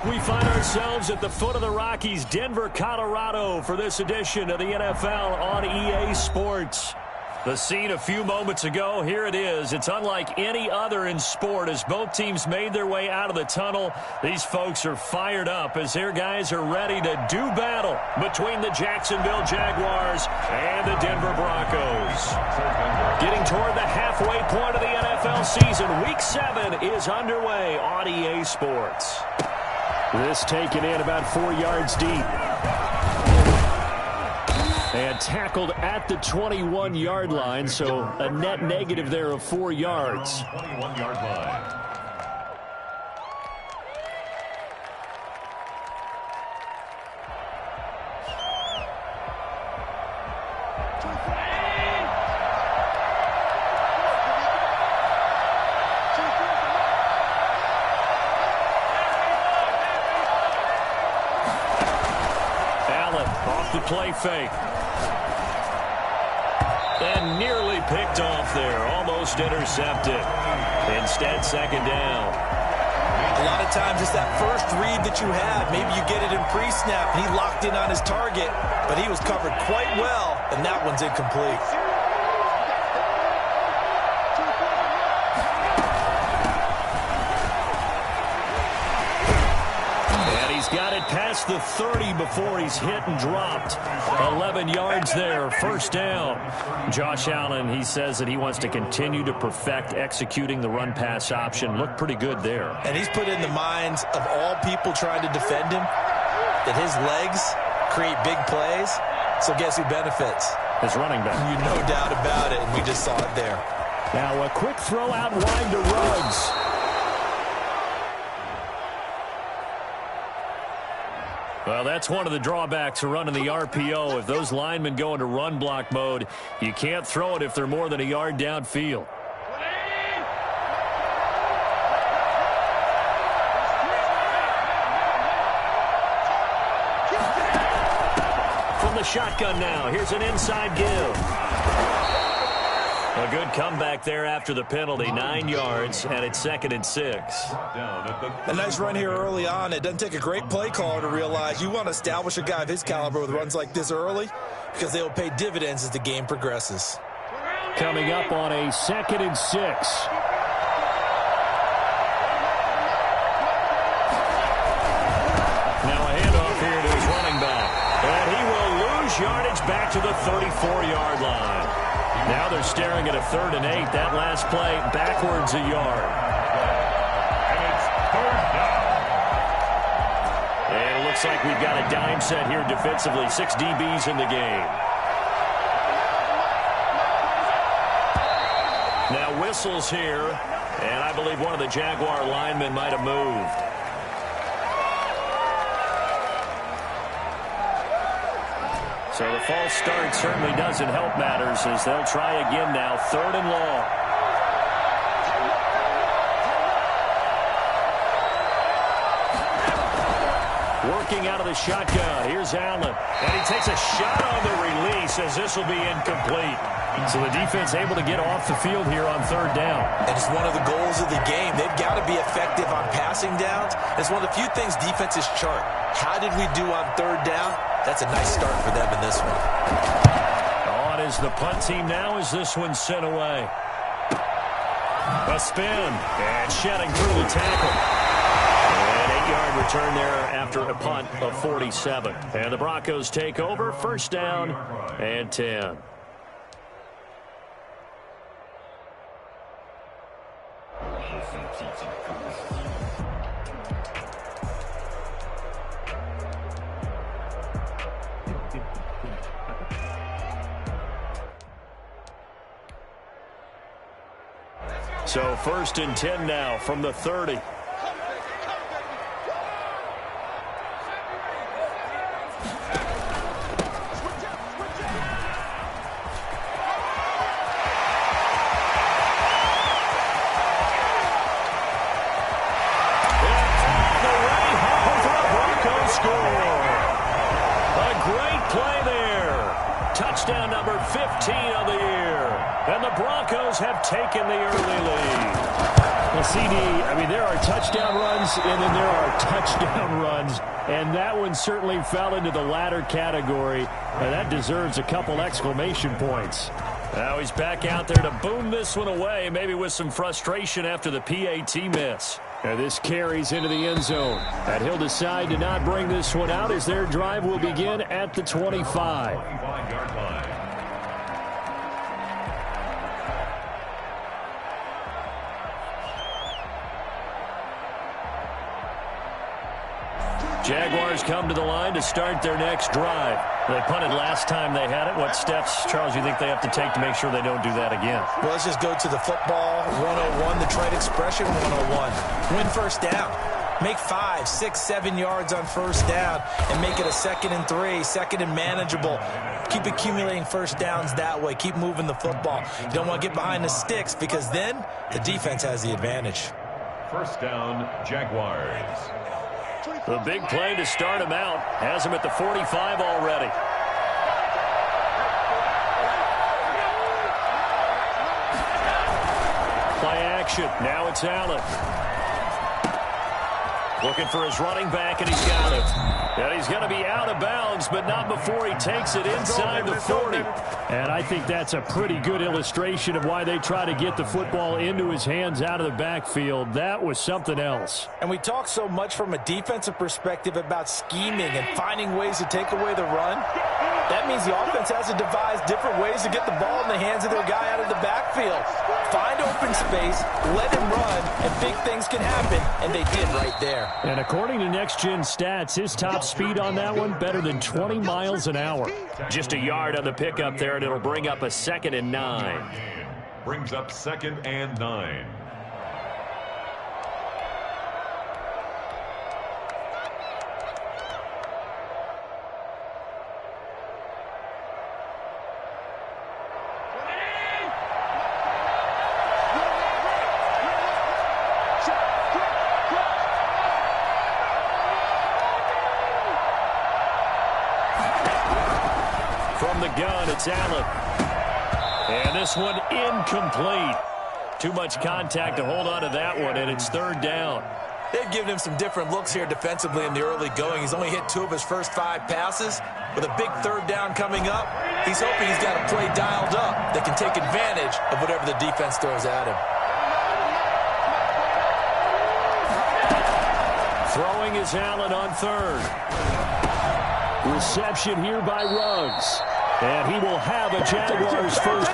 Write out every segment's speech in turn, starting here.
We find ourselves at the foot of the Rockies, Denver, Colorado, for this edition of the NFL on EA Sports. The scene a few moments ago, here it is. It's unlike any other in sport as both teams made their way out of the tunnel. These folks are fired up as their guys are ready to do battle between the Jacksonville Jaguars and the Denver Broncos. Getting toward the halfway point of the NFL season, Week 7 is underway on EA Sports. This taken in about 4 yards deep. And tackled at the 21-yard line, so a net negative there of 4 yards. 21-yard line. Allen off the play fake. And nearly picked off there. Almost intercepted. Instead, second down. A lot of times it's that first read that you have. Maybe you get it in pre-snap. He locked in on his target, but he was covered quite well, and that one's incomplete. Got it past the 30 before he's hit and dropped. 11 yards there, first down. Josh Allen, he says that he wants to continue to perfect executing the run-pass option. Looked pretty good there. And he's put in the minds of all people trying to defend him that his legs create big plays. So guess who benefits? His running back. You no doubt about it, and we just saw it there. Now a quick throw out wide to Ruggs. Well, that's one of the drawbacks of running the RPO. If those linemen go into run block mode, you can't throw it if they're more than a yard downfield. From the shotgun now, here's an inside give. A good comeback there after the penalty, 9 yards, and it's 2nd and 6. A nice run here early on. It doesn't take a great play caller to realize you want to establish a guy of his caliber with runs like this early because they will pay dividends as the game progresses. Coming up on a 2nd and 6. Now a handoff here to his running back. And he will lose yardage back to the 34-yard line. Now they're staring at a 3rd and 8. That last play backwards a yard. And it's 3rd down. And it looks like we've got a dime set here defensively. 6 DBs in the game. Now whistles here. And I believe one of the Jaguar linemen might have moved. So the false start certainly doesn't help matters as they'll try again now. 3rd and long. Working out of the shotgun. Here's Allen. And he takes a shot on the release as this will be incomplete. So the defense able to get off the field here on 3rd down. And it's one of the goals of the game. They've got to be effective on passing downs. It's one of the few things defenses chart. How did we do on 3rd down? That's a nice start for them in this one. On is the punt team now as this one's sent away. A spin. And shedding through the tackle. An 8-yard return there after a punt of 47. And the Broncos take over. 1st down and 10. So 1st and 10 now from the 30. touchdown number 15 of the year. And the Broncos have taken the early lead. Well, CD, I mean, there are touchdown runs and then there are touchdown runs. And that one certainly fell into the latter category. And that deserves a couple exclamation points. Now he's back out there to boom this one away, maybe with some frustration after the PAT miss. And this carries into the end zone. And he'll decide to not bring this one out as their drive will begin at the 25. 25-yard line. Jaguars come to the line to start their next drive. They punted last time they had it. What steps, Charles, you think they have to take to make sure they don't do that again? Well, let's just go to the football 101, the trade expression 101. Win first down. Make 5, 6, 7 yards on first down and make it a 2nd and 3, 2nd and manageable. Keep accumulating first downs that way. Keep moving the football. You don't want to get behind the sticks because then the defense has the advantage. First down, Jaguars. The big play to start him out has him at the 45 already. Play action. Now it's Allen. Looking for his running back, and he's got it. And he's going to be out of bounds, but not before he takes it inside the 40. And I think that's a pretty good illustration of why they try to get the football into his hands out of the backfield. That was something else. And we talk so much from a defensive perspective about scheming and finding ways to take away the run. That means the offense has to devise different ways to get the ball in the hands of their guy out of the backfield. Find open space, let him run, and big things can happen, and they did right there. And according to Next Gen Stats, his top speed on that one, better than 20 miles an hour. Just a yard on the pickup there, and it'll bring up a 2nd and 9. Brings up 2nd and 9. From the gun, it's Allen. And this one incomplete. Too much contact to hold on to that one, and it's 3rd down. They've given him some different looks here defensively in the early going. He's only hit 2 of his first 5 passes. With a big 3rd down coming up, he's hoping he's got a play dialed up that can take advantage of whatever the defense throws at him. Throwing is Allen on 3rd. Reception here by Ruggs. And he will have a Jaguars first.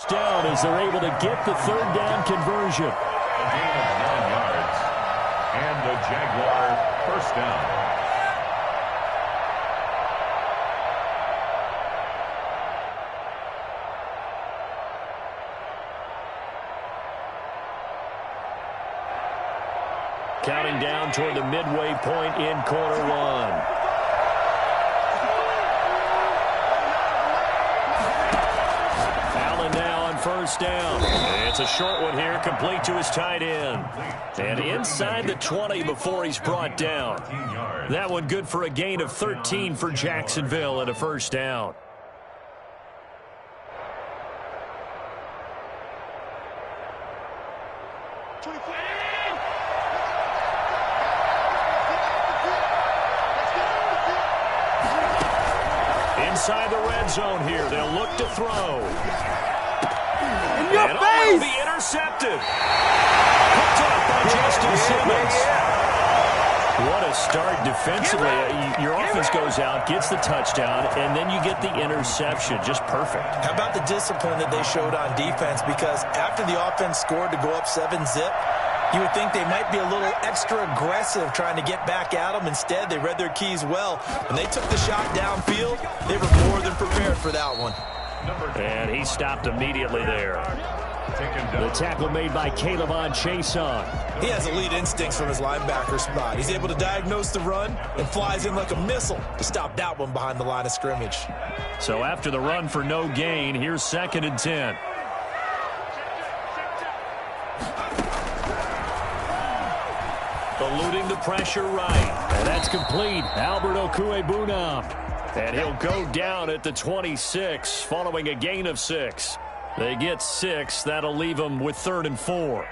Down as they're able to get the 3rd down conversion. A gain of 9 yards. And the Jaguar first down. Counting down toward the midway point in quarter 1. First down. It's a short one here, complete to his tight end. And inside the 20 before he's brought down. That one good for a gain of 13 for Jacksonville and a first down. Inside the red zone here, they'll look to throw. Your and face! Will be intercepted. Picked up by Justin Simmons. What a a start defensively. Your offense goes out, gets the touchdown, and then you get the interception. Just perfect. How about the discipline that they showed on defense? Because after the offense scored to go up 7-zip, you would think they might be a little extra aggressive trying to get back at them. Instead, they read their keys well. When they took the shot downfield, they were more than prepared for that one. And he stopped immediately there. The tackle made by Calebon Chason. He has elite instincts from his linebacker spot. He's able to diagnose the run and flies in like a missile to stop that one behind the line of scrimmage. So after the run for no gain, here's 2nd and 10. Eluding the pressure right. And that's complete. Albert Okwuegbunam. And he'll go down at the 26 following a gain of 6. They get 6. That'll leave them with 3rd and 4.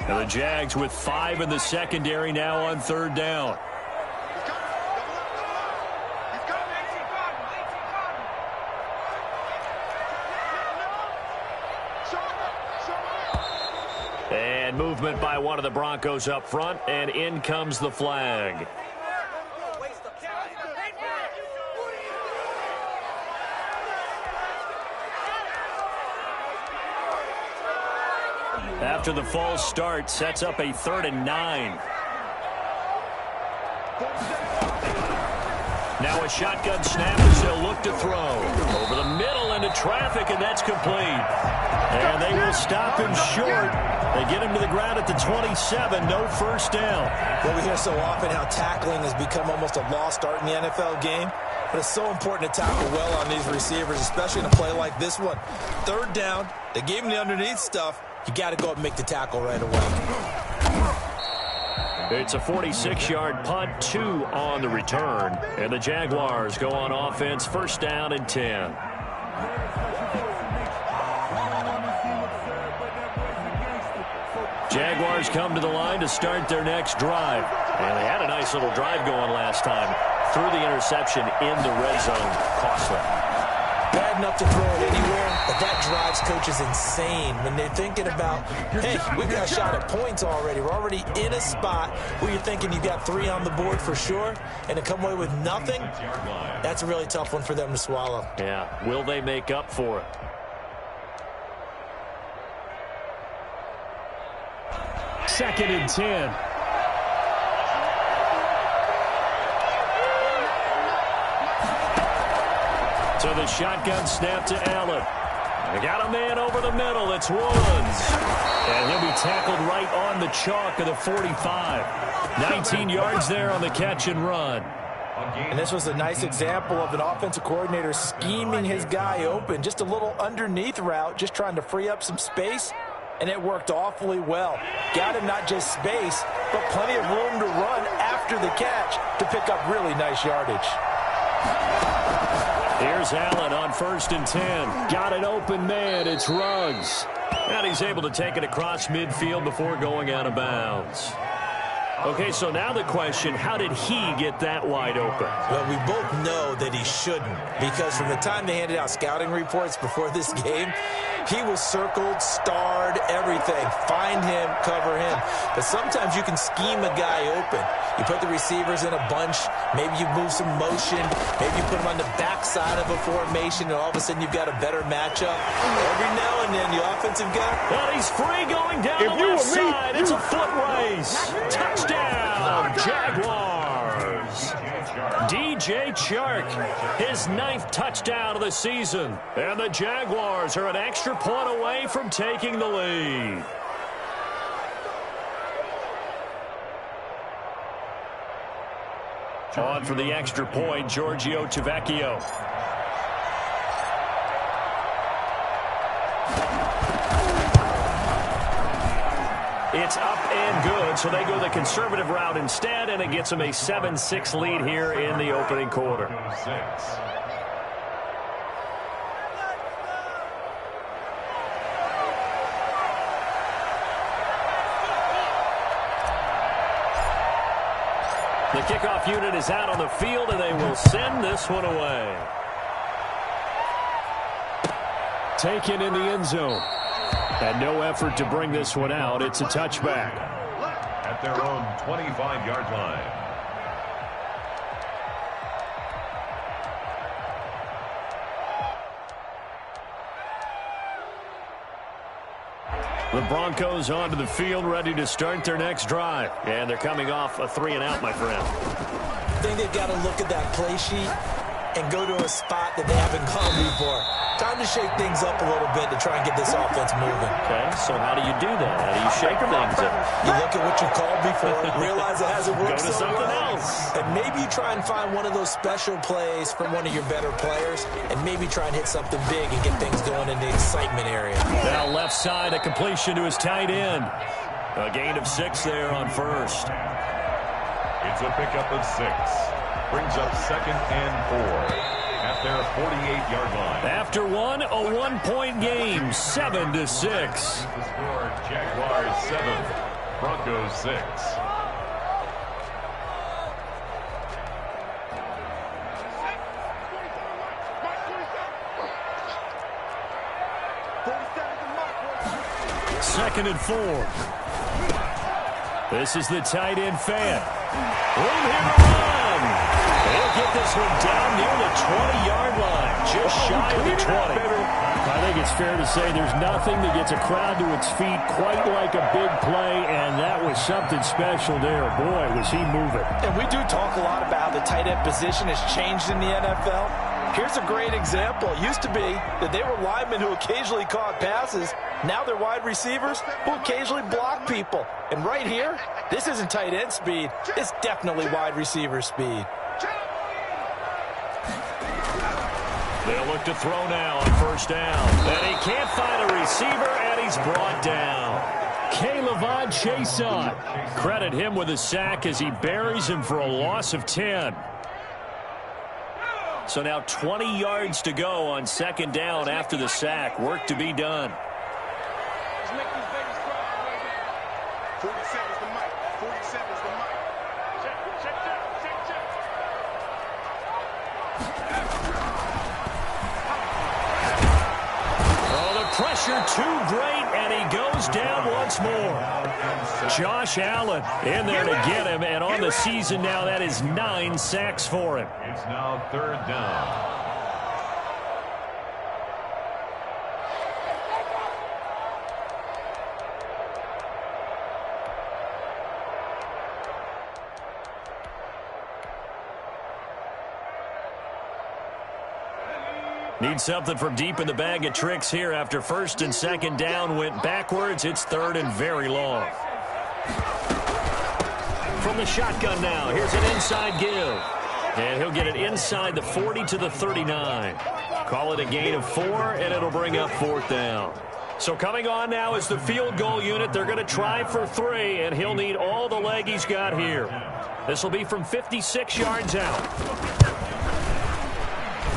And the Jags with 5 in the secondary now on 3rd down. And movement by one of the Broncos up front, and in comes the flag. After the false start, sets up a 3rd and 9. Now a shotgun snap as they'll look to throw. Over the middle into traffic, and that's complete. And they will stop him short. They get him to the ground at the 27. No first down. Well, we hear so often how tackling has become almost a lost art in the NFL game. But it's so important to tackle well on these receivers, especially in a play like this one. 3rd down. They gave him the underneath stuff. You got to go up and make the tackle right away. It's a 46-yard punt, 2 on the return. And the Jaguars go on offense, 1st down and 10. Jaguars come to the line to start their next drive. And they had a nice little drive going last time. Threw the interception in the red zone. Costly. Bad enough to throw it anywhere, but that drives coaches insane when they're thinking about, hey, we got a shot at points already. We're already in a spot where you're thinking you got 3 on the board for sure, and to come away with nothing, that's a really tough one for them to swallow. Yeah, will they make up for it? Second and 10. So the shotgun snap to Allen. They got a man over the middle. It's Woods. And he'll be tackled right on the chalk of the 45. 19 yards there on the catch and run. And this was a nice example of an offensive coordinator scheming his guy open. Just a little underneath route, just trying to free up some space. And it worked awfully well. Got him not just space, but plenty of room to run after the catch to pick up really nice yardage. Here's Allen on 1st and 10. Got an open man. It's Ruggs. And he's able to take it across midfield before going out of bounds. Okay, so now the question, how did he get that wide open? Well, we both know that he shouldn't, because from the time they handed out scouting reports before this game, he was circled, starred, everything. Find him, cover him. But sometimes you can scheme a guy open. You put the receivers in a bunch. Maybe you move some motion. Maybe you put them on the backside of a formation, and all of a sudden you've got a better matchup. Every now and then, the offensive guy. And he's free going down the left side. It's a foot race. Touchdown, Jaguars. DJ Chark, his 9th touchdown of the season. And the Jaguars are an extra point away from taking the lead. On for the extra point, Giorgio Tavecchio. It's up and good, so they go the conservative route instead, and it gets them a 7-6 lead here in the opening quarter. The kickoff unit is out on the field, and they will send this one away. Taken in the end zone. And no effort to bring this one out. It's a touchback. at their own 25-yard line. The Broncos onto the field, ready to start their next drive. And they're coming off a 3-and-out, my friend. I think they've got to look at that play sheet and go to a spot that they haven't gone before. Time to shake things up a little bit to try and get this offense moving. Okay, so how do you do that? How do you shake things up? You look at what you called before, realize it hasn't worked Go to so something well, else. and maybe you try and find one of those special plays from one of your better players, and maybe try and hit something big and get things going in the excitement area. Now left side, a completion to his tight end. A gain of 6 there on first. It's a pickup of 6. Brings up 2nd and 4 at their 48-yard line. After one, a 1-point game, 7-6. The score, Jaguars 7, Broncos 6. Second and 4. This is the tight end fan. Room here to run. They'll get this one down near the 20-yard line, just shy of the 20. I think it's fair to say there's nothing that gets a crowd to its feet quite like a big play, and that was something special there. Boy, was he moving. And we do talk a lot about how the tight end position has changed in the NFL. Here's a great example. It used to be that they were linemen who occasionally caught passes. Now they're wide receivers who occasionally block people. And right here, this isn't tight end speed. It's definitely wide receiver speed. They'll look to throw now on first down. And he can't find a receiver, and he's brought down. K'Lavon Chaisson. Credit him with a sack as he buries him for a loss of 10. So now 20 yards to go on second down after the sack. Work to be done. 47's the mic. 47's the mic. Check. Oh, the pressure too great, and he goes down once more. Josh Allen in there to get him, and on the season now, that is 9 sacks for him. It's now 3rd down. Need something from deep in the bag of tricks here after first and second down went backwards. It's 3rd and very long. From the shotgun now, here's an inside give. And he'll get it inside the 40 to the 39. Call it a gain of 4, and it'll bring up 4th down. So coming on now is the field goal unit. They're going to try for 3, and he'll need all the leg he's got here. This will be from 56 yards out.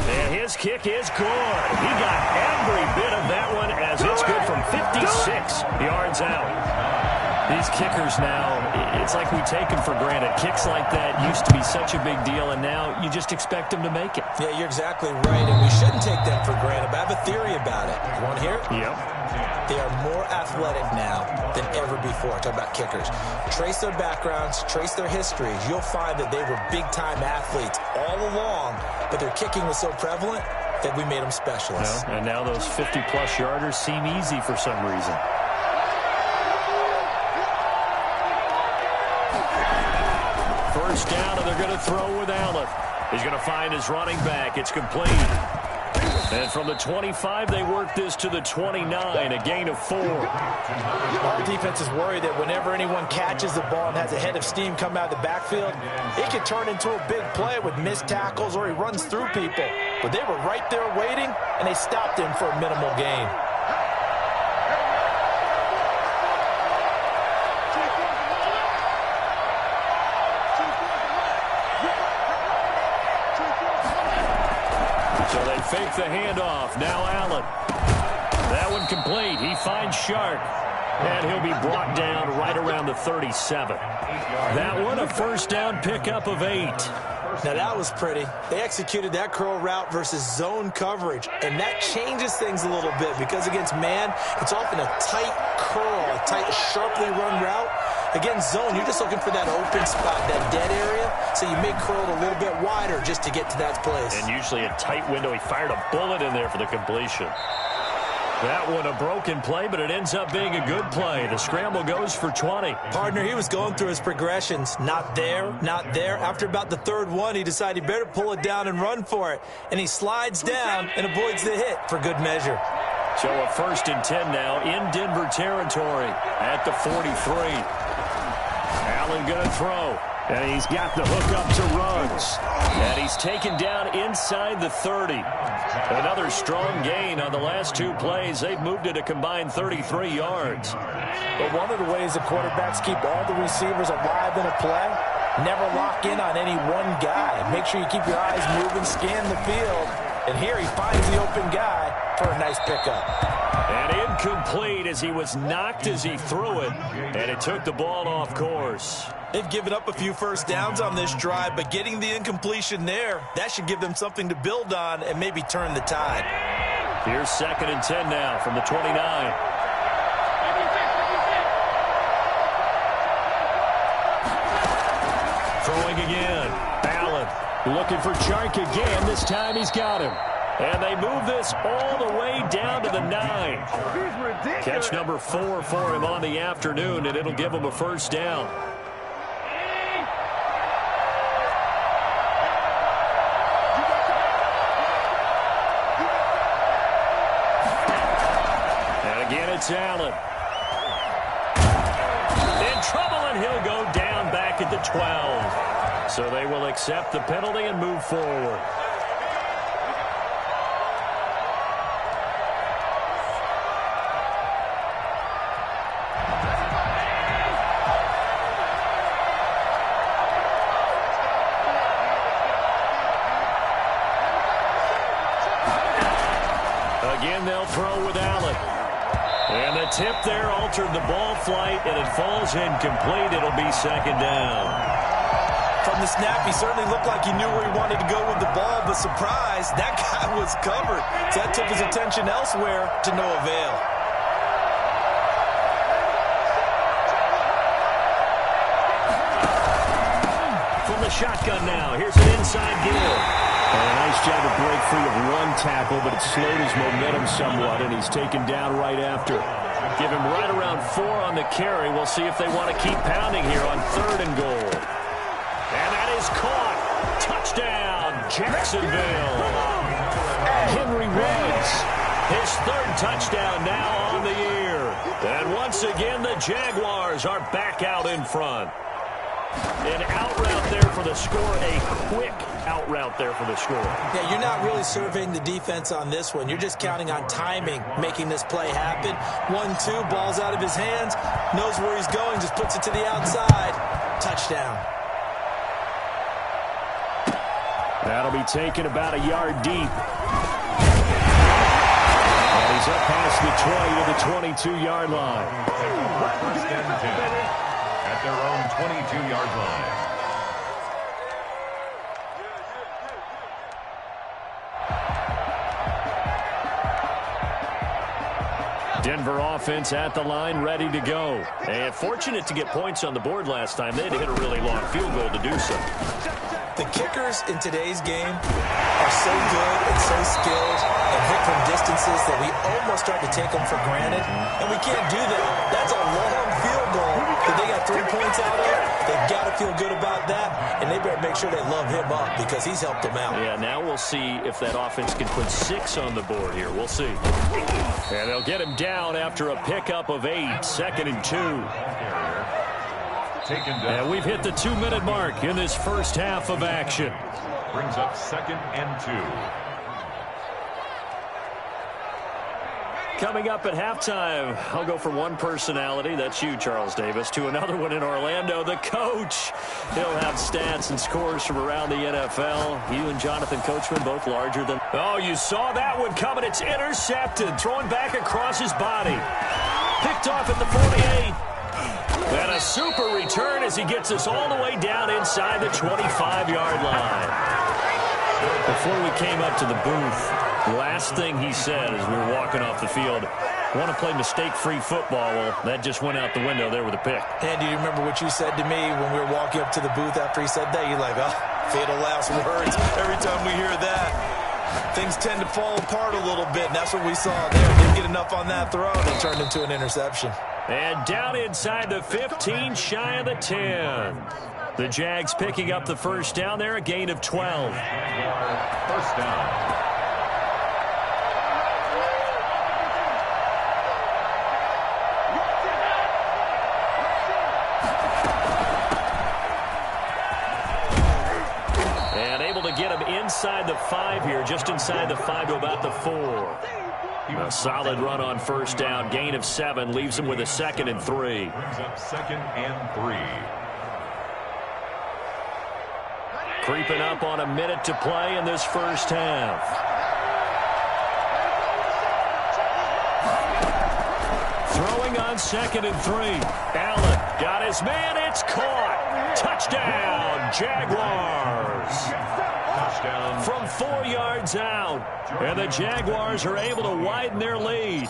And his kick is good. He got every bit of that one as it's good from 56 yards out. These kickers now, it's like we take them for granted. Kicks like that used to be such a big deal, and now you just expect them to make it. Yeah, you're exactly right, and we shouldn't take them for granted, but I have a theory about it. You want to hear it? Yep. They are more athletic now than ever before. Talk about kickers. Trace their backgrounds, trace their histories. You'll find that they were big-time athletes all along, but their kicking was so prevalent that we made them specialists. No, and now those 50-plus yarders seem easy for some reason. First down, and they're going to throw with Allen. He's going to find his running back. It's complete. And from the 25, they work this to the 29, a gain of 4. Our defense is worried that whenever anyone catches the ball and has a head of steam come out of the backfield, it can turn into a big play with missed tackles or he runs through people. But they were right there waiting, and they stopped him for a minimal gain. So they fake the handoff. Now Allen. That one complete. He finds Shark. And he'll be brought down right around the 37. That one a first down pickup of 8. Now that was pretty. They executed that curl route versus zone coverage, and that changes things a little bit because against man, it's often a tight curl, a tight, sharply run route. Against zone, you're just looking for that open spot, that dead area, so you may curl it a little bit wider just to get to that place. And usually a tight window. He fired a bullet in there for the completion. That one a broken play, but it ends up being a good play. The scramble goes for 20. Partner, he was going through his progressions. Not there, not there. After about the third one, he decided he better pull it down and run for it. And he slides down and avoids the hit for good measure. So a 1st and 10 now in Denver territory at the 43. Allen going to throw. And he's got the hook up to Ruggs. And he's taken down inside the 30. Another strong gain on the last 2 plays. They've moved it a combined 33 yards. But one of the ways the quarterbacks keep all the receivers alive in a play, never lock in on any one guy. Make sure you keep your eyes moving, scan the field. And here he finds the open guy for a nice pickup. And incomplete as he was knocked as he threw it. And it took the ball off course. They've given up a few first downs on this drive, but getting the incompletion there, that should give them something to build on and maybe turn the tide. Here's 2nd and 10 now from the 29. Throwing again. Allen looking for Chark again. This time he's got him. And they move this all the way down to the 9. Catch number 4 for him on the afternoon, and it'll give him a 1st down. It's Allen. In trouble, and he'll go down back at the 12. So they will accept the penalty and move forward. Again, they'll throw with Allen. And the tip there altered the ball flight, and it falls incomplete. It'll be 2nd down. From the snap, he certainly looked like he knew where he wanted to go with the ball, but surprise, that guy was covered. So that took his attention elsewhere to no avail. From the shotgun now, here's an inside deal. A nice job to break free of one tackle, but it slowed his momentum somewhat, and he's taken down right after. Give him right around 4 on the carry. We'll see if they want to keep pounding here on 3rd and goal. And that is caught. Touchdown, Jacksonville. Henry Ruggs. His 3rd touchdown now on the year. And once again, the Jaguars are back out in front. An out route there for the score, a quick out route there for the score. Yeah, you're not really surveying the defense on this one. You're just counting on timing, making this play happen. 1-2, ball's out of his hands, knows where he's going, just puts it to the outside. Touchdown. That'll be taken about a yard deep. And he's up past the 20 to the 22-yard line. 1st and 10 at their own 22-yard line. Denver offense at the line, ready to go. And fortunate to get points on the board last time. They had to hit a really long field goal to do so. The kickers in today's game are so good and so skilled and hit from distances that we almost start to take them for granted. And we can't do that. That's a long field goal that they got 3 points out of. They've got to feel good about that, and they better make sure they love him up because he's helped them out. Yeah, now we'll see if that offense can put 6 on the board here. We'll see. And they'll get him down after a pickup of 8, 2nd and 2. Taken down. And we've hit the 2-minute mark in this first half of action. Brings up 2nd and 2. Coming up at halftime, I'll go from one personality, that's you, Charles Davis, to another one in Orlando, the coach. He'll have stats and scores from around the NFL. You and Jonathan Coachman, both larger than... Oh, you saw that one coming. It's intercepted, thrown back across his body. Picked off at the 48. And a super return as he gets us all the way down inside the 25-yard line. Before we came up to the booth, last thing he said as we were walking off the field, want to play mistake-free football. Well, that just went out the window there with a pick. And do you remember what you said to me when we were walking up to the booth after he said that? You're like, oh, fatal last words. Every time we hear that, things tend to fall apart a little bit, and that's what we saw there. Didn't get enough on that throw, and it turned into an interception. And down inside the 15, shy of the 10. The Jags picking up the first down there, a gain of 12. First down. Get him inside the 5 here, just inside the 5 to about the 4. A solid run on first down, gain of 7, leaves him with a 2nd and 3. Brings up 2nd and 3. Creeping up on a minute to play in this first half. Throwing on 2nd and 3. Allen got his man, it's caught. Touchdown, Jaguars. Touchdown. From 4 yards out. And the Jaguars are able to widen their lead.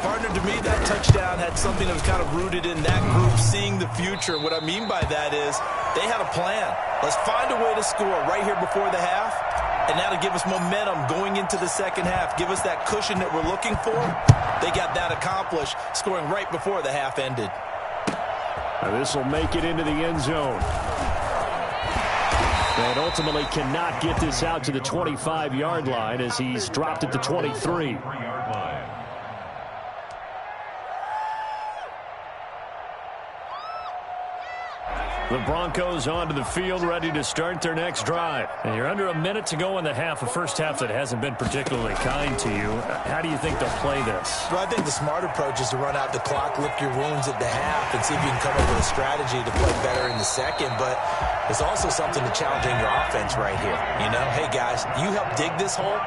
Partner, to me, that touchdown had something that was kind of rooted in that group seeing the future. What I mean by that is they had a plan. Let's find a way to score right here before the half. And that'll give us momentum going into the second half. Give us that cushion that we're looking for. They got that accomplished, scoring right before the half ended. This will make it into the end zone. And ultimately cannot get this out to the 25-yard line as he's dropped at the 23. The Broncos onto the field, ready to start their next drive. And you're under a minute to go in the half, a first half that hasn't been particularly kind to you. How do you think they'll play this? Well, I think the smart approach is to run out the clock, lick your wounds at the half, and see if you can come up with a strategy to play better in the second. But there's also something to challenging your offense right here. You know, hey, guys, you help dig this hole.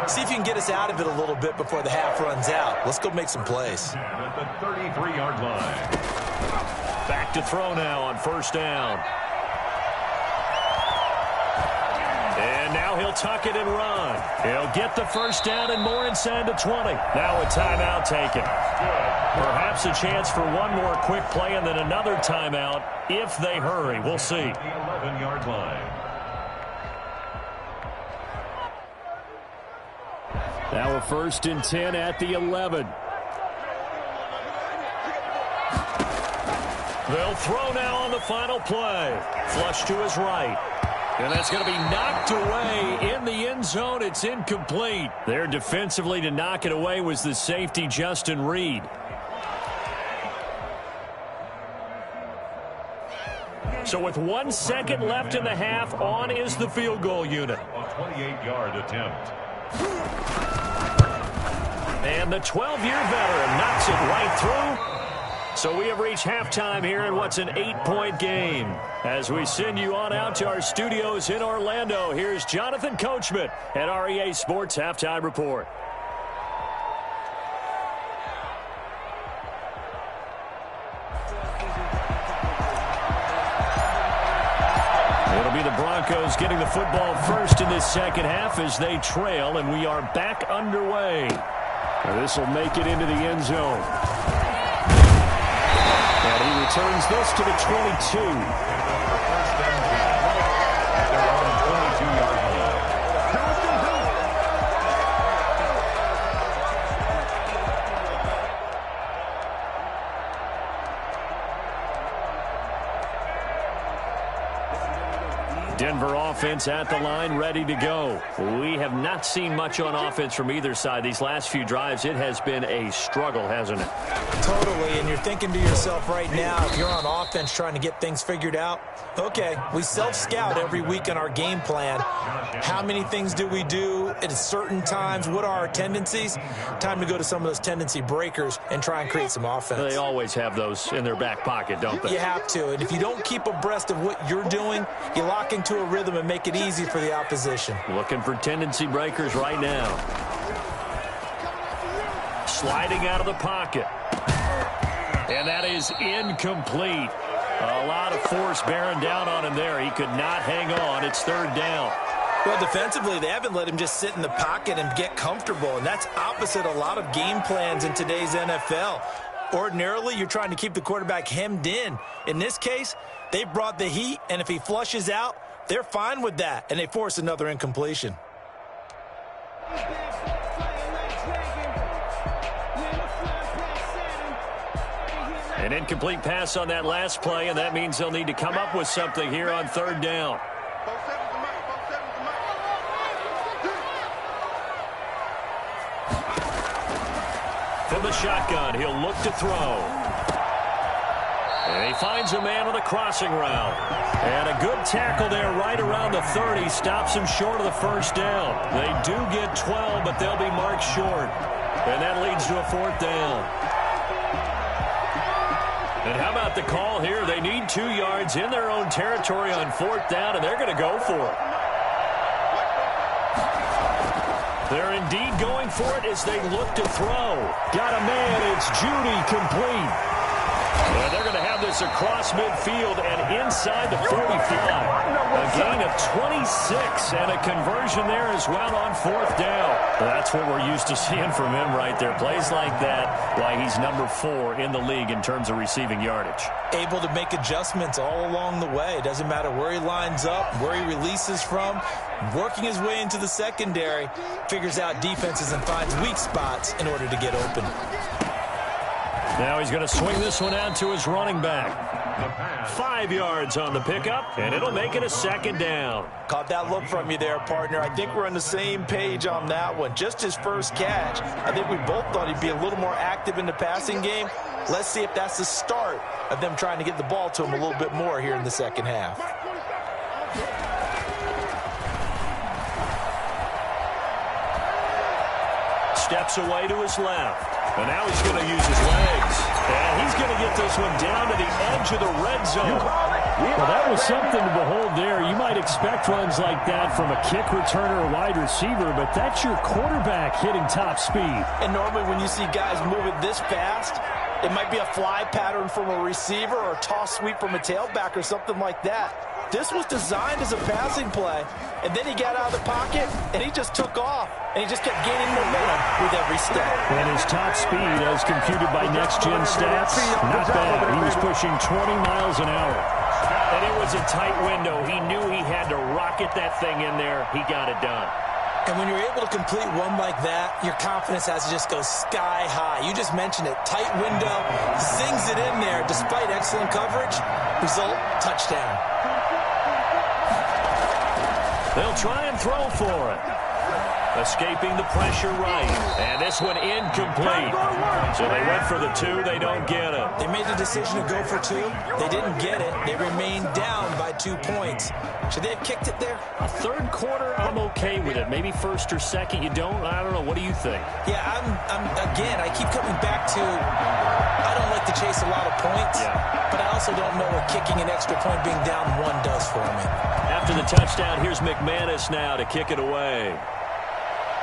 See if you can get us out of it a little bit before the half runs out. Let's go make some plays. At the 33-yard line. Back to throw now on first down. And now he'll tuck it and run. He'll get the first down and more inside the 20. Now a timeout taken. Perhaps a chance for one more quick play and then another timeout if they hurry. We'll see. The 11-yard line. Now a 1st and 10 at the 11. They'll throw now on the final play. Flush to his right. And that's going to be knocked away in the end zone. It's incomplete. There defensively to knock it away was the safety, Justin Reed. So with 1 second left in the half, on is the field goal unit. A 28-yard attempt. And the 12-year veteran knocks it right through. So we have reached halftime here in what's an 8-point game. As we send you on out to our studios in Orlando, here's Jonathan Coachman at REA Sports Halftime Report. It'll be the Broncos getting the football first in this second half as they trail, and we are back underway. This will make it into the end zone. And he returns this to the 22. Denver offense at the line, ready to go. We have not seen much on offense from either side. These last few drives, it has been a struggle, hasn't it? Totally, and you're thinking to yourself right now, if you're on offense trying to get things figured out, okay, we self-scout every week on our game plan. How many things do we do at certain times? What are our tendencies? Time to go to some of those tendency breakers and try and create some offense. They always have those in their back pocket, don't they? You have to, and if you don't keep abreast of what you're doing, you lock into a rhythm and make it easy for the opposition. Looking for tendency breakers right now. Sliding out of the pocket. And that is incomplete. A lot of force bearing down on him there. He could not hang on. It's third down. Well, defensively, they haven't let him just sit in the pocket and get comfortable, and that's opposite a lot of game plans in today's NFL. Ordinarily, you're trying to keep the quarterback hemmed in. In this case, they brought the heat, and if he flushes out, they're fine with that, and they force another incompletion. An incomplete pass on that last play, and that means they'll need to come up with something here on third down. From the shotgun, he'll look to throw. And he finds a man on the crossing route. And a good tackle there right around the 30 stops him short of the first down. They do get 12, but they'll be marked short. And that leads to a fourth down. And how about the call here? They need 2 yards in their own territory on fourth down, and they're going to go for it. They're indeed going for it as they look to throw. Got a man. It's Judy, complete. And they're going to have this across midfield and inside the 45. A gain of 26 and a conversion there as well on fourth down. That's what we're used to seeing from him right there. Plays like that, why he's number 4 in the league in terms of receiving yardage. Able to make adjustments all along the way. Doesn't matter where he lines up, where he releases from. Working his way into the secondary, figures out defenses and finds weak spots in order to get open. Now he's going to swing this one out to his running back. 5 yards on the pickup, and it'll make it a second down. Caught that look from you there, partner. I think we're on the same page on that one. Just his first catch. I think we both thought he'd be a little more active in the passing game. Let's see if that's the start of them trying to get the ball to him a little bit more here in the second half. Steps away to his left. And now he's going to use his legs. And he's going to get this one down to the edge of the red zone. Well, that was something to behold there. You might expect runs like that from a kick returner or wide receiver, but that's your quarterback hitting top speed. And normally when you see guys moving this fast, it might be a fly pattern from a receiver or a toss sweep from a tailback or something like that. This was designed as a passing play, and then he got out of the pocket, and he just took off, and he just kept gaining momentum with every step. And his top speed, as computed by next-gen stats, not bad. He was pushing 20 miles an hour. And it was a tight window. He knew he had to rocket that thing in there. He got it done. And when you're able to complete one like that, your confidence has to just go sky high. You just mentioned it. Tight window, zings it in there despite excellent coverage. Result, touchdown. They'll try and throw for it. Escaping the pressure right. And this one incomplete. So they went for the 2. They don't get it. They made the decision to go for 2. They didn't get it. They remained down by 2 points. Should they have kicked it there? A third quarter, I'm okay with it. Maybe first or second, you don't. I don't know. What do you think? Yeah, again, I keep coming back to I don't like to chase a lot of points, but I also don't know what kicking an extra point being down 1 does for me. After the touchdown, here's McManus now to kick it away.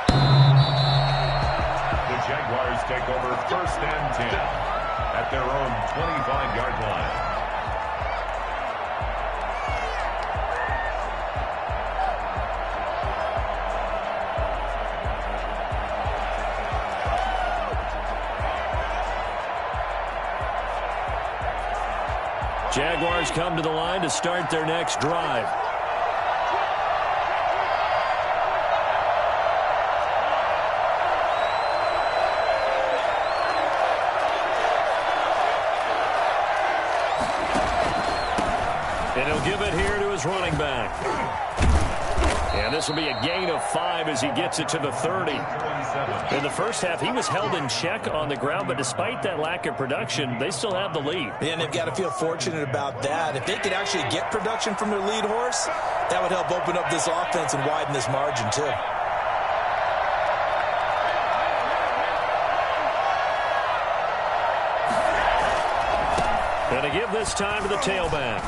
The Jaguars take over first and 10 at their own 25-yard line. Jaguars come to the line to start their next drive. And he'll give it here to his running back. And this will be a gain of 5 as he gets it to the 30. In the first half, he was held in check on the ground, but despite that lack of production, they still have the lead. And they've got to feel fortunate about that. If they could actually get production from their lead horse, that would help open up this offense and widen this margin, too. Going to give this time to the tailback.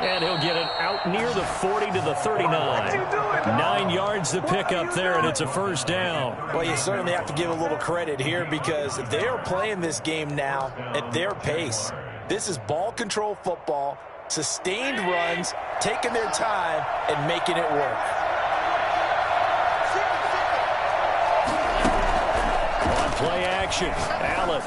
And he'll get it out near the 40 to the 39. 9 yards to pick up there, and it's a first down. Well, you certainly have to give a little credit here because they are playing this game now at their pace. This is ball control football. Sustained runs, taking their time, and making it work. On play action, Allen.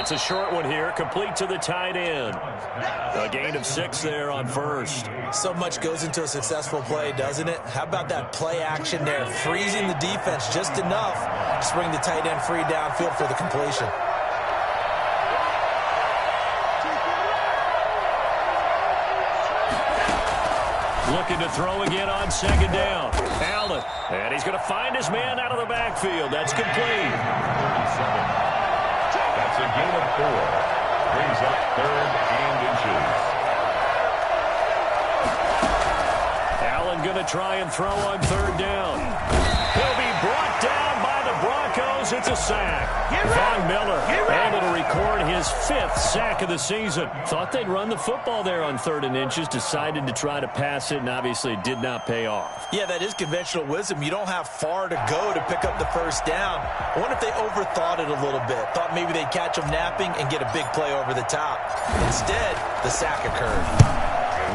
It's a short one here, complete to the tight end. A gain of 6 there on first. So much goes into a successful play, doesn't it? How about that play action there? Freezing the defense just enough to bring the tight end free downfield for the completion. Looking to throw again on second down. Allen, and he's going to find his man out of the backfield. That's complete. 37. That's a gain of 4. Brings up 3rd and inches. Allen going to try and throw on 3rd down. He'll be brought down by the Broncos. It's a sack. Von Miller able to record his 5th sack of the season. Thought they'd run the football there on 3rd and inches. Decided to try to pass it, and obviously it did not pay off. Yeah, that is conventional wisdom. You don't have far to go to pick up the first down. I wonder if they overthought it a little bit. Thought maybe they'd catch him napping and get a big play over the top. Instead, the sack occurred.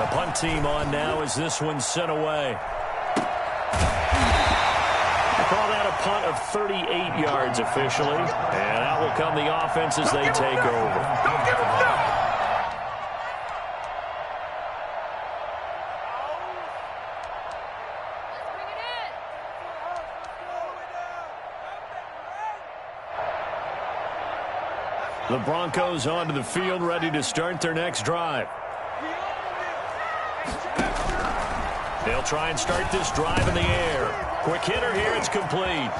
The punt team on now as this one's sent away. Call that a punt of 38 yards officially. And out will come the offense as they take over. Don't give him no. The Broncos onto the field, ready to start their next drive. They'll try and start this drive in the air. Quick hitter here, it's complete.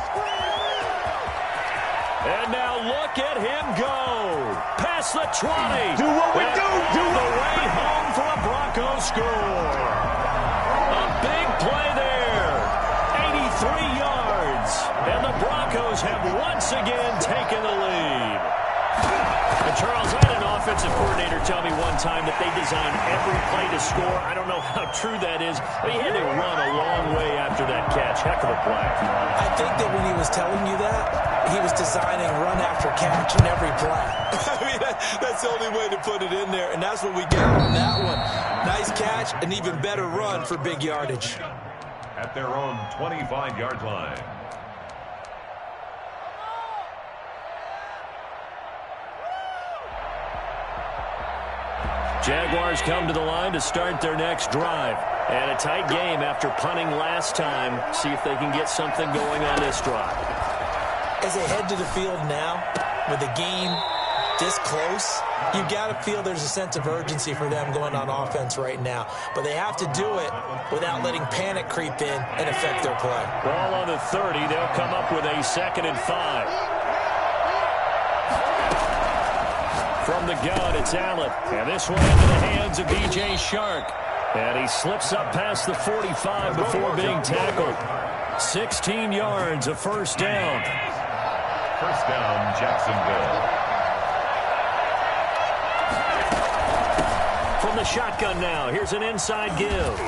And now look at him go. Past the 20. Do what we do. Do the way home for a Broncos score. A big play there. 83 yards. And the Broncos have once again taken the lead. And Charles, I had an offensive coordinator tell me one time that they design every play to score. I don't know how true that is, but he had to run a long way after that catch. Heck of a play. I think that when he was telling you that, he was designing run after catch in every play. I mean, that's the only way to put it in there, and that's what we get on that one. Nice catch, an even better run for big yardage. At their own 25-yard line. Jaguars come to the line to start their next drive. And a tight game after punting last time. See if they can get something going on this drive. As they head to the field now, with the game this close, you've got to feel there's a sense of urgency for them going on offense right now. But they have to do it without letting panic creep in and affect their play. Ball on the 30. They'll come up with a 2nd and 5. From the gun, it's Allen. And this one into the hands of DJ Shark. And he slips up past the 45 before being tackled. 16 yards, a first down. First down, Jacksonville. From the shotgun now, here's an inside give.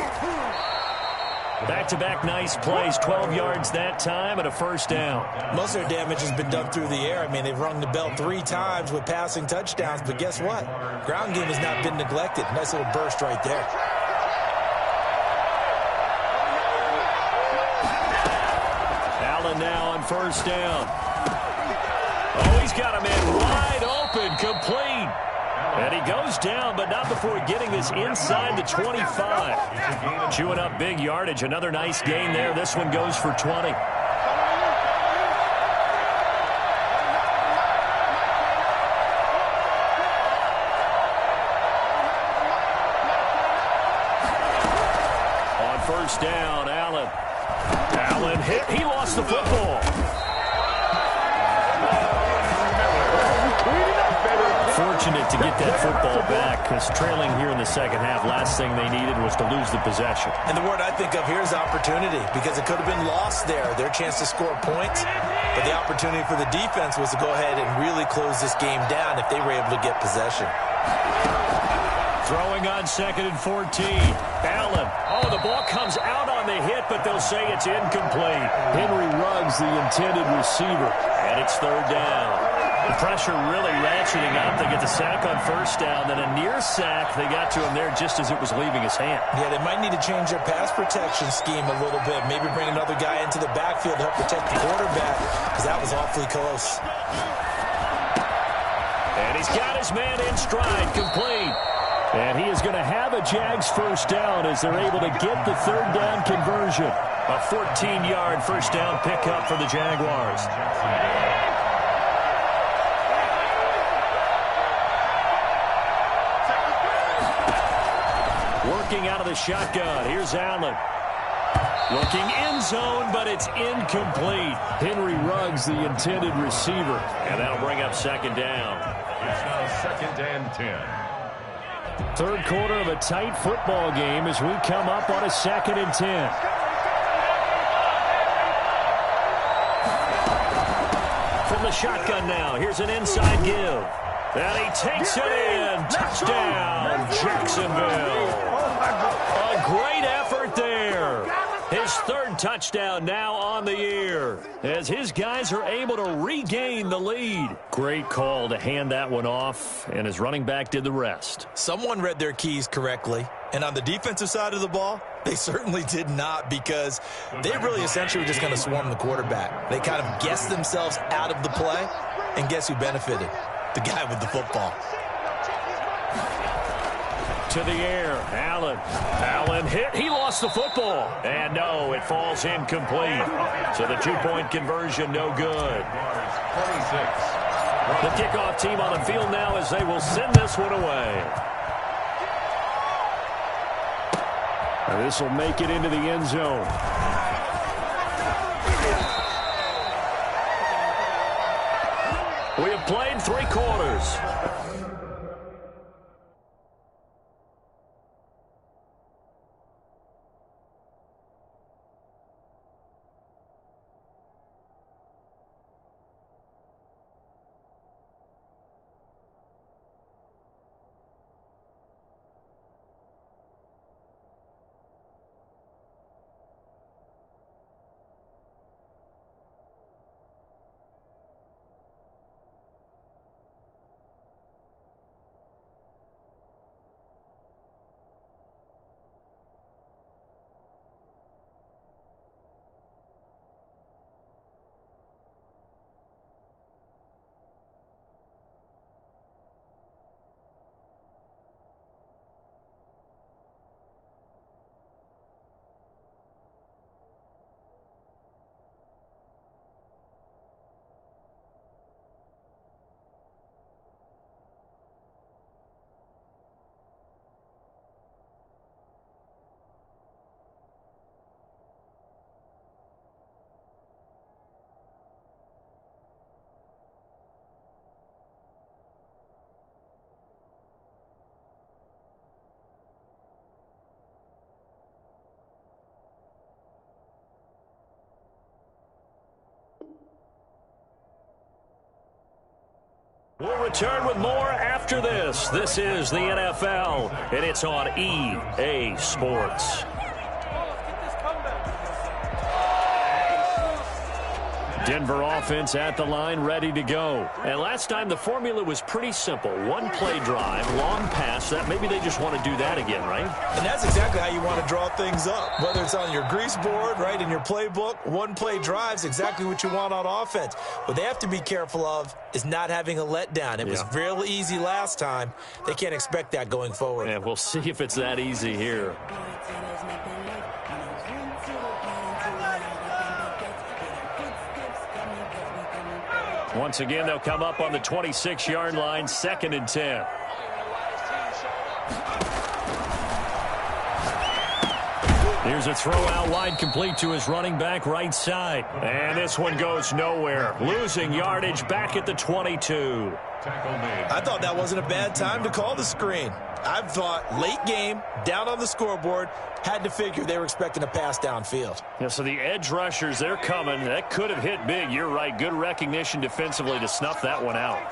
Back-to-back nice plays, 12 yards that time and a first down. Most of their damage has been done through the air. I mean, they've rung the bell 3 times with passing touchdowns, but guess what? Ground game has not been neglected. Nice little burst right there. Allen now on first down. Oh, he's got a man wide open, complete. And he goes down, but not before getting this inside the 25. Chewing up big yardage. Another nice gain there. This one goes for 20. On first down, Allen. Allen hit. He lost the football. Fortunate to get that football back because trailing here in the second half, last thing they needed was to lose the possession. And the word I think of here is opportunity, because it could have been lost there, their chance to score points. But the opportunity for the defense was to go ahead and really close this game down if they were able to get possession. Throwing on 2nd and 14. Allen. Oh, the ball comes out on the hit, but they'll say it's incomplete. Henry Ruggs, the intended receiver, and it's 3rd down. The pressure really ratcheting up. They get the sack on first down, then a near sack. They got to him there just as it was leaving his hand. Yeah, they might need to change their pass protection scheme a little bit. Maybe bring another guy into the backfield to help protect the quarterback, because that was awfully close. And he's got his man in stride, complete. And he is going to have a Jags first down as they're able to get the third down conversion. A 14-yard first down pickup for the Jaguars. Working out of the shotgun. Here's Allen. Looking end zone, but it's incomplete. Henry Ruggs, the intended receiver. And that'll bring up second down. It's now 2nd and 10. Third quarter of a tight football game as we come up on a 2nd and 10. From the shotgun now, here's an inside give. And he takes it in. Touchdown, Jacksonville. A great effort there. His third touchdown now on the year as his guys are able to regain the lead. Great call to hand that one off, and his running back did the rest. Someone read their keys correctly, and on the defensive side of the ball, they certainly did not, because they really essentially were just going to swarm the quarterback. They kind of guessed themselves out of the play, and guess who benefited? The guy with the football. To the air, Allen. Allen hit. He lost the football. And no, it falls incomplete. So the two-point conversion, no good. 26. The kickoff team on the field now as they will send this one away. And this will make it into the end zone. We have played 3 quarters. We'll return with more after this. This is the NFL, and it's on EA Sports. Denver offense at the line, ready to go. And last time the formula was pretty simple. One play drive, long pass. That maybe they just want to do that again, right? And that's exactly how you want to draw things up. Whether it's on your grease board, right, in your playbook, one play drive's exactly what you want on offense. What they have to be careful of is not having a letdown. It was real easy last time. They can't expect that going forward. And we'll see if it's that easy here. Once again, they'll come up on the 26-yard line, 2nd and 10. Here's a throw out wide, complete to his running back right side. And this one goes nowhere. Losing yardage back at the 22. I thought that wasn't a bad time to call the screen. I've thought late game, down on the scoreboard, had to figure they were expecting a pass downfield. Yeah, so the edge rushers, they're coming. That could have hit big. You're right. Good recognition defensively to snuff that one out.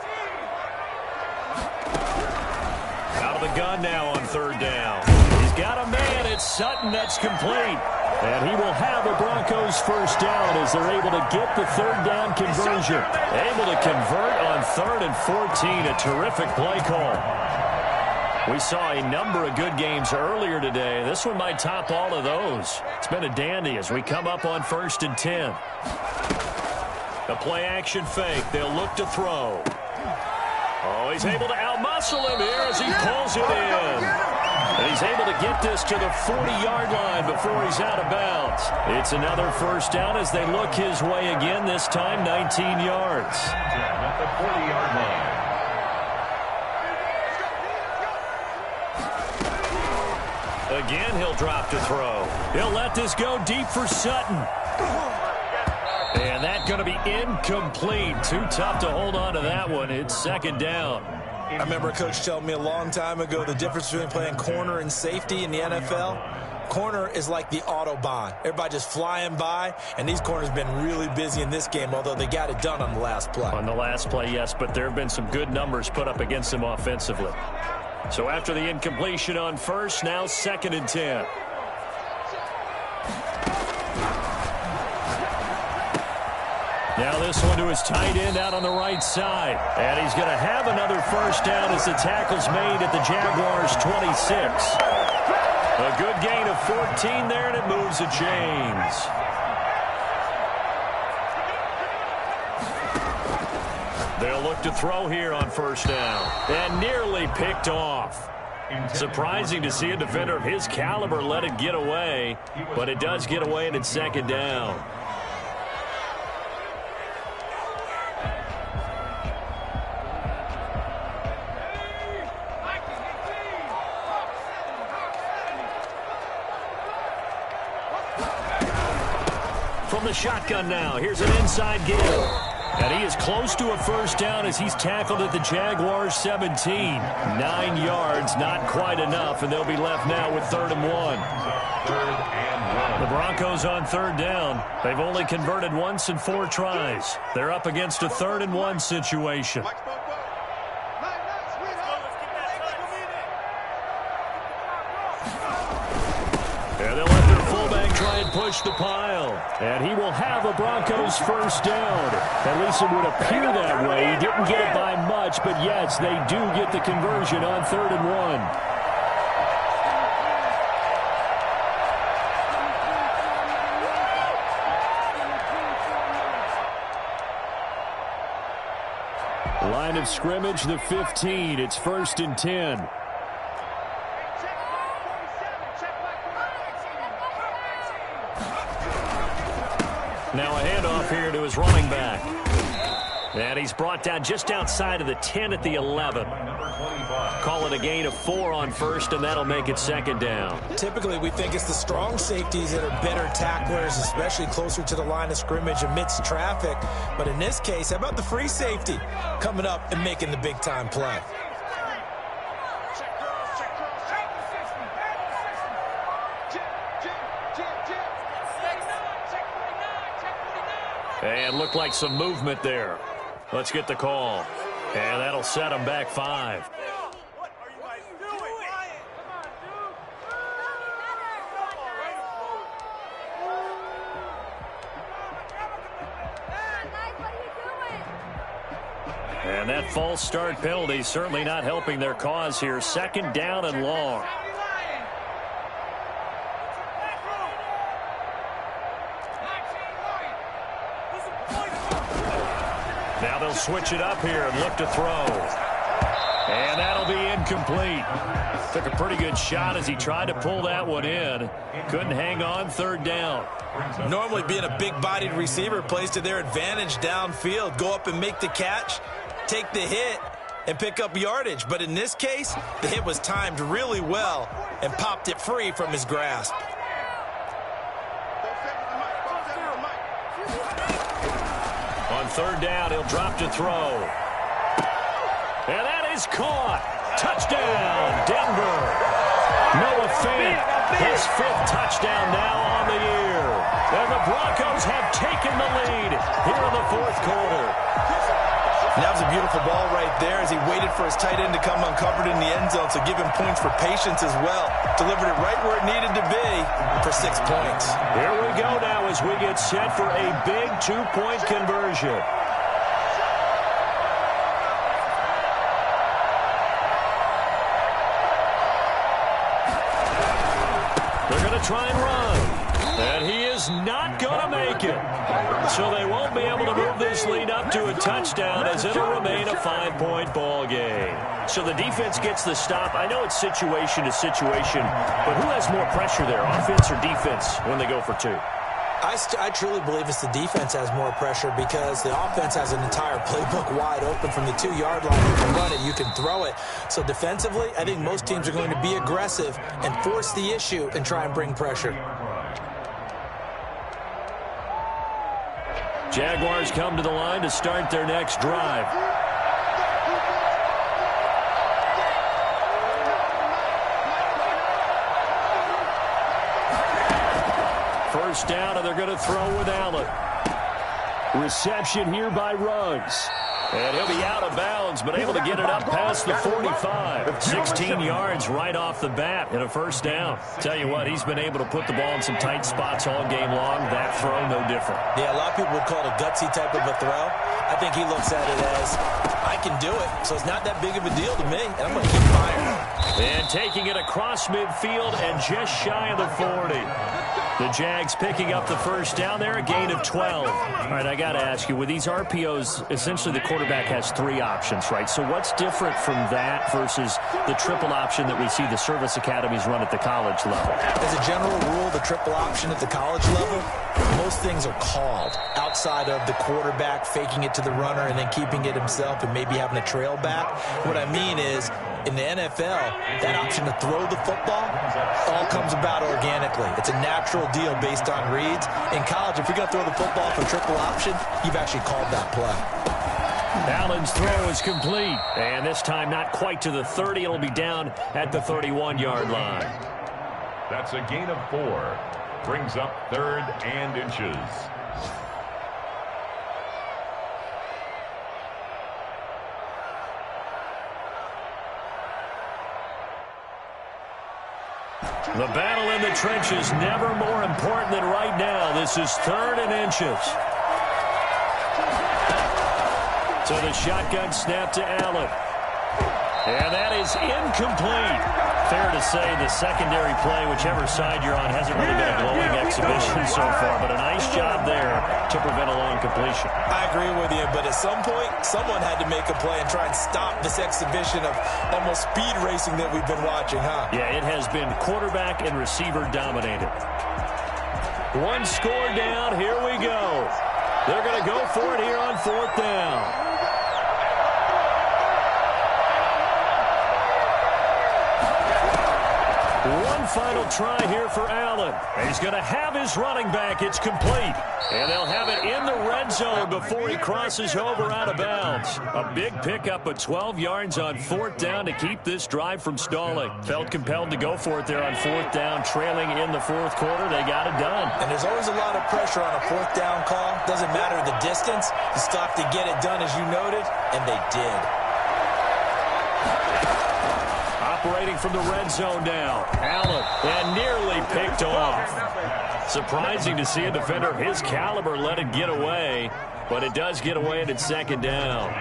Out of the gun now on 3rd down. He's got a man. It's Sutton. That's complete. And he will have a Broncos first down as they're able to get the third down conversion. Able to convert on 3rd and 14. A terrific play call. We saw a number of good games earlier today. This one might top all of those. It's been a dandy as we come up on 1st and 10. A play-action fake. They'll look to throw. Oh, he's able to outmuscle him here as he pulls it in. And he's able to get this to the 40-yard line before he's out of bounds. It's another first down as they look his way again, this time 19 yards. At the 40-yard line. Again, he'll drop to throw. He'll let this go deep for Sutton. And that's going to be incomplete. Too tough to hold on to that one. It's 2nd down. I remember a coach telling me a long time ago the difference between playing corner and safety in the NFL. Corner is like the Autobahn. Everybody just flying by, and these corners have been really busy in this game, although they got it done on the last play. On the last play, yes, but there have been some good numbers put up against them offensively. So after the incompletion on first, now 2nd and 10. Now this one to his tight end out on the right side. And he's going to have another first down as the tackle's made at the Jaguars' 26. A good gain of 14 there, and it moves the chains. They'll look to throw here on first down. And nearly picked off. Surprising to see a defender of his caliber let it get away, but it does get away, and it's 2nd down. From the shotgun now, here's an inside give. And he is close to a first down as he's tackled at the Jaguars' 17. 9 yards, not quite enough, and they'll be left now with 3rd and 1. 3rd and 1. The Broncos on 3rd down. They've only converted once in 4 tries. They're up against a 3rd and 1 situation. And they'll let their fullback try and push the pile. And he will have a Broncos first down. At least it would appear that way. He didn't get it by much, but yes, they do get the conversion on 3rd and 1. Line of scrimmage, the 15. It's 1st and 10. Now a handoff here to his running back. And he's brought down just outside of the 10 at the 11. Call it a gain of 4 on first, and that'll make it 2nd down. Typically, we think it's the strong safeties that are better tacklers, especially closer to the line of scrimmage amidst traffic. But in this case, how about the free safety coming up and making the big-time play? And looked like some movement there. Let's get the call. And that'll set them back 5. And that false start penalty certainly not helping their cause here. 2nd down and long. Now they'll switch it up here and look to throw. And that'll be incomplete. Took a pretty good shot as he tried to pull that one in. Couldn't hang on. 3rd down. Normally being a big-bodied receiver plays to their advantage downfield. Go up and make the catch, take the hit, and pick up yardage. But in this case, the hit was timed really well and popped it free from his grasp. On 3rd down, he'll drop to throw. And that is caught. Touchdown, Denver. Noah Fant, his 5th touchdown now on the year. And the Broncos have taken the lead here in the 4th quarter. And that was a beautiful ball right there as he waited for his tight end to come uncovered in the end zone, so give him points for patience as well. Delivered it right where it needed to be for 6 points. Here we go now as we get set for a big two-point conversion. They're going to try and run. And he is not going to make it. So they won't be able to move this lead up to a touchdown as it'll remain a 5-point ball game. So the defense gets the stop. I know it's situation to situation, but who has more pressure there, offense or defense, when they go for two? I truly believe it's the defense has more pressure because the offense has an entire playbook wide open from the 2-yard line. You can run it, you can throw it. So defensively, I think most teams are going to be aggressive and force the issue and try and bring pressure. Jaguars come to the line to start their next drive. First down, and they're going to throw with Allen. Reception here by Ruggs. And he'll be out of bounds, but able to get it up past the 45. 16 yards right off the bat and a first down. Tell you what, he's been able to put the ball in some tight spots all game long. That throw, no different. Yeah, a lot of people would call it a gutsy type of a throw. I think he looks at it as, I can do it, so it's not that big of a deal to me, and I'm going to keep firing. And taking it across midfield and just shy of the 40. The Jags picking up the first down there, a gain of 12. All right, I got to ask you, with these RPOs, essentially the quarterback has 3 options, right? So what's different from that versus the triple option that we see the service academies run at the college level? As a general rule, the triple option at the college level, most things are called outside of the quarterback faking it to the runner and then keeping it himself and maybe having a trail back. What I mean is, in the NFL, that option to throw the football all comes about organically. It's a natural deal based on reads. In college, if you're going to throw the football for triple option, you've actually called that play. Allen's throw is complete. And this time not quite to the 30. It'll be down at the 31-yard line. That's a gain of 4. Brings up 3rd and inches. The battle in the trenches never more important than right now. This is 3rd and inches. So the shotgun snap to Allen. And that is incomplete. Fair to say the secondary play, whichever side you're on, hasn't really been a glowing exhibition so far, but a nice job there to prevent a long completion. I agree with you, but at some point, someone had to make a play and try and stop this exhibition of almost speed racing that we've been watching, huh? Yeah, it has been quarterback and receiver dominated. 1 score down, here we go. They're going to go for it here on 4th down. One final try here for Allen. He's going to have his running back. It's complete. And they'll have it in the red zone before he crosses over out of bounds. A big pickup of 12 yards on 4th down to keep this drive from stalling. Felt compelled to go for it there on 4th down, trailing in the 4th quarter. They got it done. And there's always a lot of pressure on a 4th down call. Doesn't matter the distance. You stop to get it done, as you noted, and they did. Operating from the red zone now. Allen, and nearly picked off. Surprising to see a defender of his caliber let it get away, but it does get away and it's 2nd down.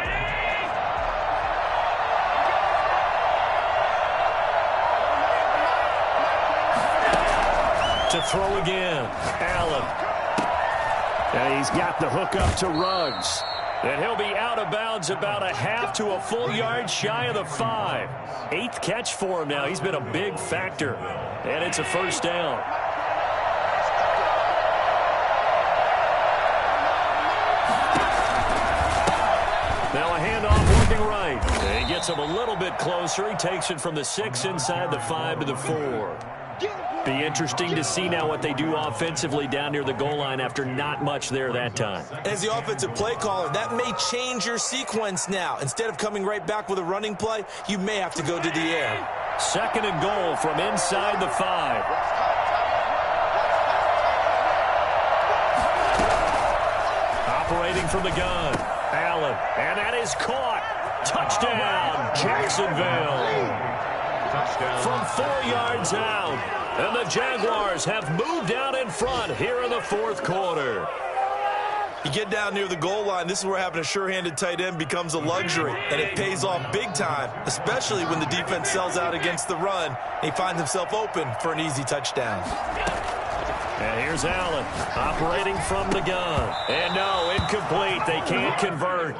To throw again, Allen. And he's got the hook up to Ruggs. And he'll be out of bounds about a half to a full yard shy of the 5. 8th catch for him now. He's been a big factor. And it's a first down. Now a handoff working right. And he gets him a little bit closer. He takes it from the 6 inside the 5 to the 4. Be interesting to see now what they do offensively down near the goal line after not much there that time. As the offensive play caller, that may change your sequence now. Instead of coming right back with a running play, you may have to go to the air. 2nd and goal from inside the 5. Operating from the gun. Allen. Allen. And that is caught. Touchdown, Jacksonville. Touchdown. From 4 yards out. And the Jaguars have moved out in front here in the fourth quarter. You get down near the goal line, this is where having a sure-handed tight end becomes a luxury, and it pays off big time, especially when the defense sells out against the run. He finds himself open for an easy touchdown. And here's Allen operating from the gun. And no, incomplete. They can't convert.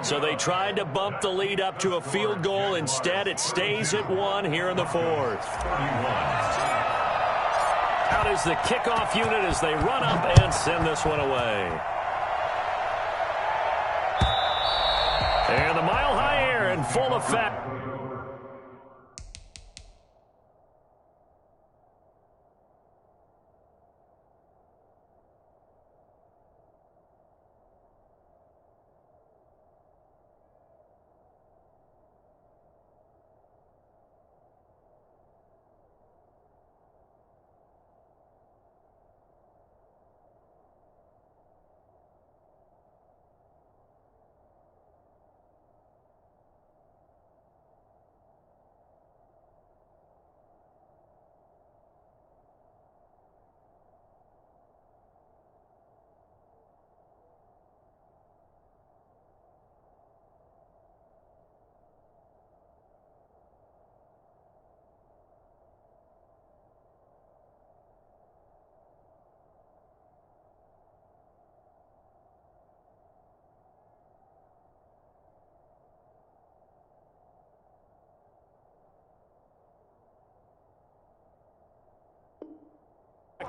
So they tried to bump the lead up to a field goal. Instead, it stays at 1 here in the fourth. Out is the kickoff unit as they run up and send this one away. And the Mile High Air in full effect.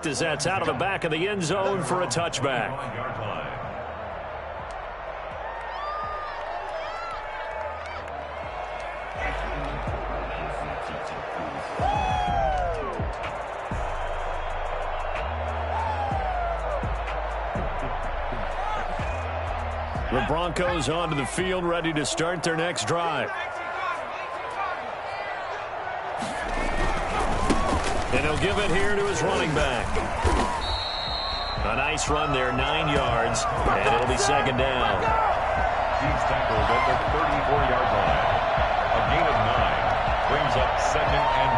As that's out of the back of the end zone for a touchback. The Broncos onto the field, ready to start their next drive. And he'll give it here to his running back. A nice run there, 9 yards, and it'll be second down. He's tackled at the 34-yard line. A gain of 9 brings up second and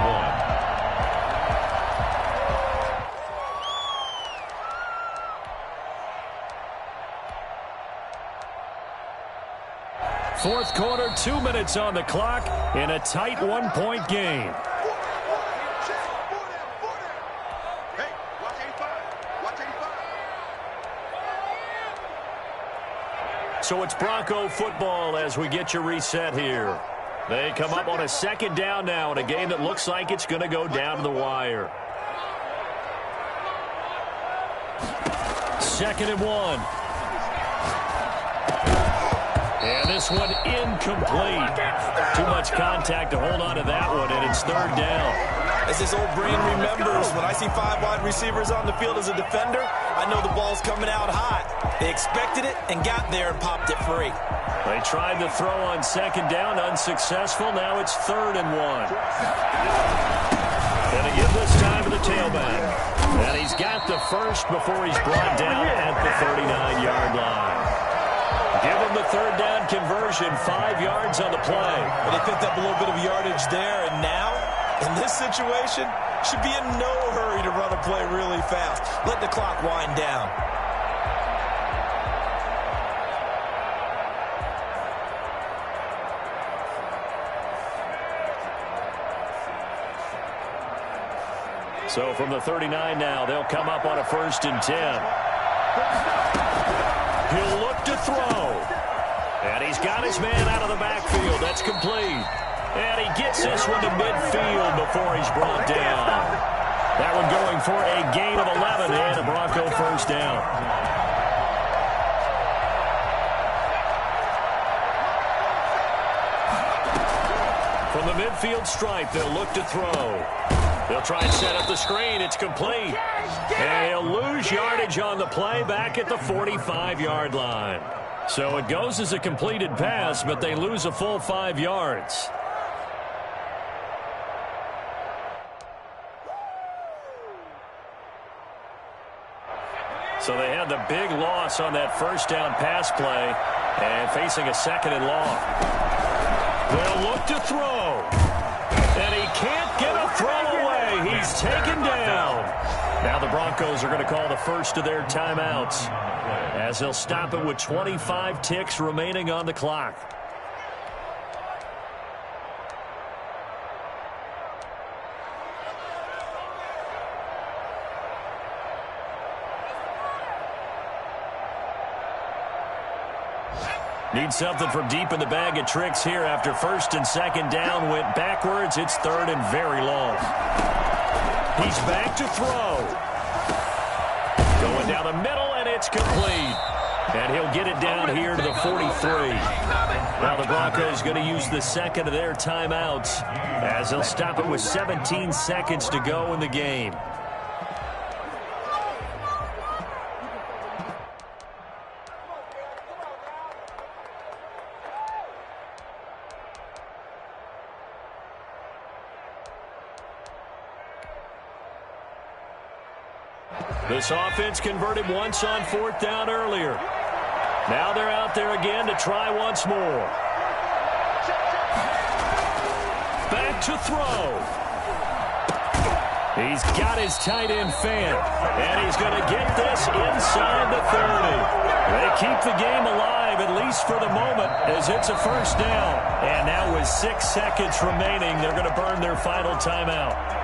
1. Fourth quarter, 2 minutes on the clock in a tight 1-point game. So it's Bronco football as we get you reset here. They come up on a second down now in a game that looks like it's going to go down to the wire. 2nd and 1. And this one incomplete. Too much contact to hold on to that one, and it's 3rd down. As this old brain remembers, when I see 5 wide receivers on the field as a defender, I know the ball's coming out hot. They expected it and got there and popped it free. They tried to throw on 2nd down, unsuccessful. Now it's 3rd and 1. Gonna give this time to the tailback. And he's got the first before he's brought down at the 39-yard line. Give him the 3rd down conversion, 5 yards on the play. But they picked up a little bit of yardage there, and now, in this situation, should be in no hurry to run a play really fast. Let the clock wind down. So from the 39 now, they'll come up on a 1st and 10. He'll look to throw. And he's got his man out of the backfield. That's complete. And he gets this one to midfield before he's brought down. That one going for a gain of 11 and a Bronco 1st down. From the midfield stripe, they'll look to throw. They'll try and set up the screen. It's complete. And he'll lose yardage on the play back at the 45-yard line. So it goes as a completed pass, but they lose a full 5 yards. So they had the big loss on that 1st down pass play. And facing a second and long. They'll look to throw. And he can't get a throw away. He's taken down. Now the Broncos are going to call the first of their timeouts, as they'll stop it with 25 ticks remaining on the clock. Need something from deep in the bag of tricks here after first and second down went backwards. It's third and very long. He's back to throw. Going down the middle, and it's complete. And he'll get it down here to the 43. Now the Broncos going to use the second of their timeouts, as they'll stop it with 17 seconds to go in the game. This offense converted once on fourth down earlier. Now they're out there again to try once more. Back to throw. He's got his tight end fan, and he's going to get this inside the 30. They keep the game alive, at least for the moment, as it's a first down. And now with 6 seconds remaining, they're going to burn their final timeout.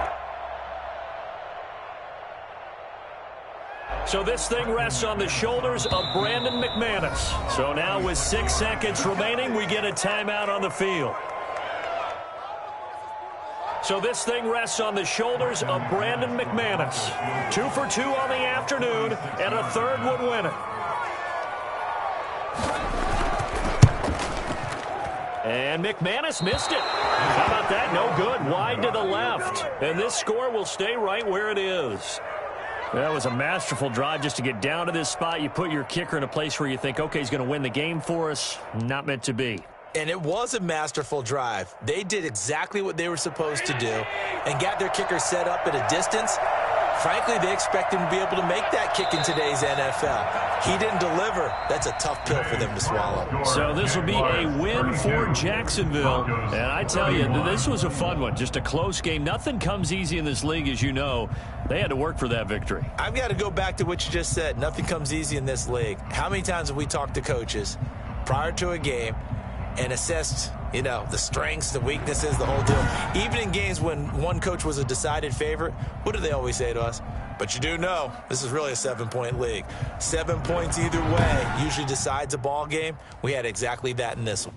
So this thing rests on the shoulders of Brandon McManus. So now with 6 seconds remaining, we get a timeout on the field. So this thing rests on the shoulders of Brandon McManus. 2 for 2 on the afternoon, and a third would win it. And McManus missed it. How about that? No good. Wide to the left. And this score will stay right where it is. That was a masterful drive just to get down to this spot. You put your kicker in a place where you think, okay, he's going to win the game for us. Not meant to be. And it was a masterful drive. They did exactly what they were supposed to do and got their kicker set up at a distance. Frankly, they expect him to be able to make that kick in today's NFL. He didn't deliver. That's a tough pill for them to swallow. So this will be a win for Jacksonville. And I tell you, this was a fun one. Just a close game. Nothing comes easy in this league, as you know. They had to work for that victory. I've got to go back to what you just said. Nothing comes easy in this league. How many times have we talked to coaches prior to a game and assessed, you know, the strengths, the weaknesses, the whole deal? Even in games when one coach was a decided favorite, what do they always say to us? But you do know this is really a 7-point league. 7 points either way usually decides a ball game. We had exactly that in this one.